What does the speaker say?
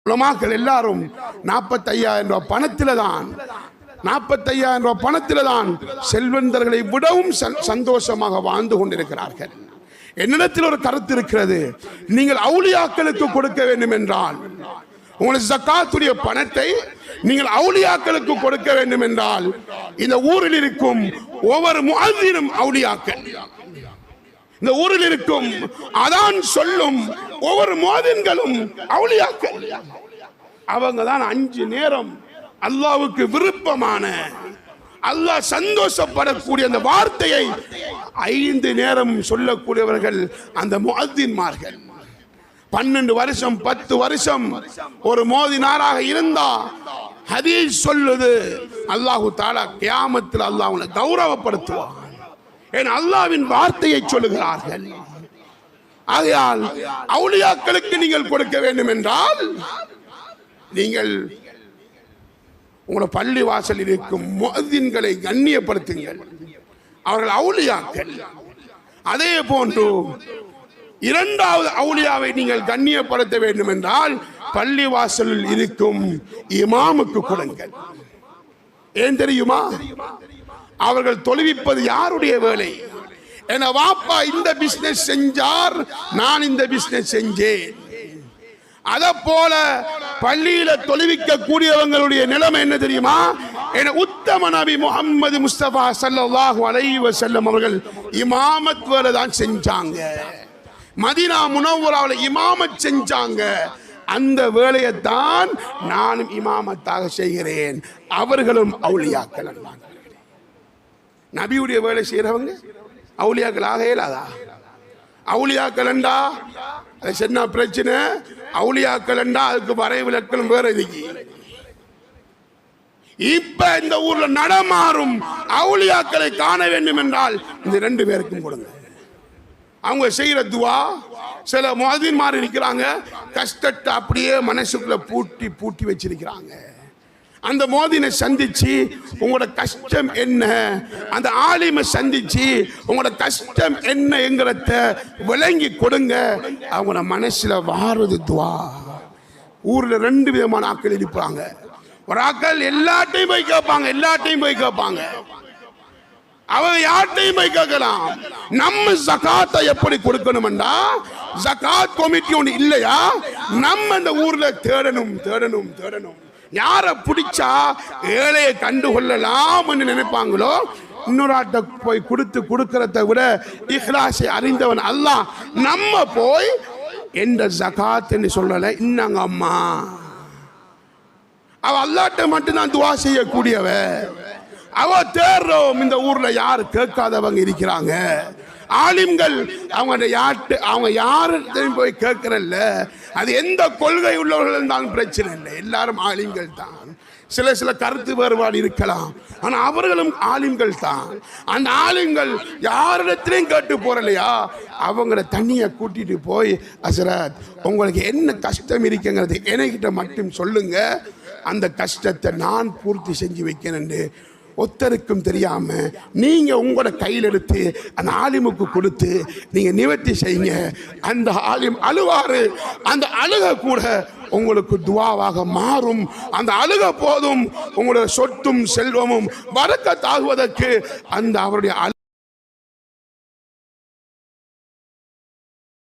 உலமாக்கள் எல்லாரும் 45,000 ரூபாய் பணத்தில தான் செல்வந்தர்களை விடவும் சந்தோஷமாக வாழ்ந்து கொண்டிருக்கிறார்கள். என்னிடத்தில் ஒரு கருத்து இருக்கிறது. நீங்கள் அவுலியாக்களுக்கு கொடுக்க வேண்டும் என்றால், உங்களுக்கு ஜக்காத்துடைய பணத்தை நீங்கள் அவுலியாக்களுக்கு கொடுக்க வேண்டும் என்றால், இந்த ஊரில் இருக்கும் ஒவ்வொரு முஅத்தினும் அவுலியாக்கள், இந்த ஊரில் இருக்கும் அதான் சொல்லும் ஒவ்வொரு முஅத்தின்களும் அவுலியாக்கள். அவங்க தான் 5 நேரம் அல்லாஹ்வுக்கு விருப்பமான, அல்லாஹ் சந்தோஷப்படக்கூடிய அந்த வார்த்தையை 5 நேரம் சொல்லக்கூடியவர்கள் அந்த முஅத்தின்மார்கள். 12 வருஷம் 10 வருஷம் ஒரு மோதினாராக இருந்தா ஹதீஸ் சொல்லுது, அல்லாஹு தஆலா கியாமத்தில் அல்லாஹ் அவங்களை கௌரவப்படுத்துவார். ஏன் அல்லாஹ்வின் வார்த்தையை சொல்லுகிறார்கள். ஆகையால் அவுலியாக்களுக்கு நீங்கள் கொடுக்க வேண்டும் என்றால், நீங்கள் உங்களோட பள்ளி வாசலில் இருக்கும் முஅத்தின்களை கண்ணியப்படுத்துங்கள், அவர்கள் அவுலியாக்கள். அதே போன்று இரண்டாவது அவுலியாவை நீங்கள் கண்ணியப்படுத்த வேண்டும் என்றால் பள்ளி வாசலில் இருக்கும் இமாமுக்கு கொடுங்கள். ஏன் தெரியுமா? அவர்கள் தொழுவிப்பது யாருடைய வேலை? என வாப்பா இந்த பிசினஸ் செஞ்சார், நான் இந்த பிசினஸ் செஞ்சேன். அத போல பள்ளியில தொழுவிக்க கூடியவங்களுடைய நிலைமை என்ன தெரியுமா? என உத்தம நபி முஹம்மது முஸ்தபா ஸல்லல்லாஹு அலைஹி வஸல்லம் அவர்கள் இமாமத் வேலை தான் செஞ்சாங்க. மதீனா முனவ்வராவில் இமாமத் செஞ்சாங்க. அந்த வேலையை தான் நானும் இமாமத்தாக செய்கிறேன். அவர்களும் அவுலியாக்கள். நபியுடைய வேலை செய்யறவங்க அவுலியாக்கள் ஆக இயலாதா? அவுலியாக்கள் என்றா அது என்ன பிரச்சனை? அவுலியாக்கள் என்றா அதுக்கு வரைவிலக்கணம் வேற இதுக்கு. இப்ப இந்த ஊர்ல நடமாறும் அவுலியாக்களை காண வேண்டும் என்றால் இந்த 2 பேருக்கும் கொடுங்க. அவங்க செய்யற துவா, சில முஅத்தின்மார் இருக்கிறாங்க, கஷ்டத்தை அப்படியே மனசுக்குள்ள பூட்டி பூட்டி வச்சிருக்கிறாங்க. அந்த முஅத்தினை சந்திச்சு உங்களோட கஷ்டம் என்ன, அந்த ஆலிமை சந்திச்சு உங்களோட கஷ்டம் என்னங்கிறத விளங்கி கொடுங்க. அவங்க மனசுல வாரது துவா. ஊர்ல 2 விதமான ஆட்கள் இருப்பாங்க. ஒரு ஆட்கள் எல்லாத்தையும் போய் கேட்பாங்க, அவங்க யார்ட்டையும் போய் கேட்கலாம். நம்ம ஜகாத்தை எப்படி கொடுக்கணும்டா, ஜகாத் கமிட்டி ஒன்று இல்லையா? நம்ம இந்த ஊர்ல தேடணும். யாரை பிடிச்சா ஏழையை கண்டுகொள்ளலாம் நினைப்பாங்களோ, இன்னொரு ஆட்டை போய் கொடுக்கறத விட இஹ்லாஸை அறிந்தவன் அல்லாஹ். நம்ம போய் எந்த ஜகாத் சொல்லல, இன்னாங்க அம்மா, அவ அல்லாஹ்ட்ட மட்டும்தான் துவா செய்யக்கூடியவ. அவ தேர்றோம். இந்த ஊர்ல யாரு கேட்காதவங்க இருக்கிறாங்க, ஆலிம்கள். அவங்க யார்கிட்டையும் போய் கேட்கறல்ல. அது எந்த கொள்கை உள்ளவர்கள் இருந்தாலும் பிரச்சனை இல்லை, எல்லாரும் ஆலிம்கள் தான். சில கருத்து வேறுபாடு இருக்கலாம், ஆனா அவர்களும் ஆலிம்கள் தான். அந்த ஆலிம்கள் யாரிடத்திலையும் கேட்டு போறலையா, அவங்கள தண்ணியை கூட்டிட்டு போய், ஹஸ்ரத் உங்களுக்கு என்ன கஷ்டம் இருக்குங்கிறது என்கிட்ட மட்டும் சொல்லுங்க, அந்த கஷ்டத்தை நான் பூர்த்தி செஞ்சு வைக்கிறேன். ஒத்தருக்கும் தெரியாம நீங்க உங்களோட கையில் எடுத்து அந்த ஆலிமுக்கு கொடுத்து நீங்க நிவர்த்தி செய்யுங்க. அந்த ஆலிம் அழுவாரு, அந்த அழுக கூட உங்களுக்கு துவாவாக மாறும். அந்த அழுக போதும் உங்களோட சொத்தும் செல்வமும் பரக்கத்தாகுவதற்கு அந்த அவருடைய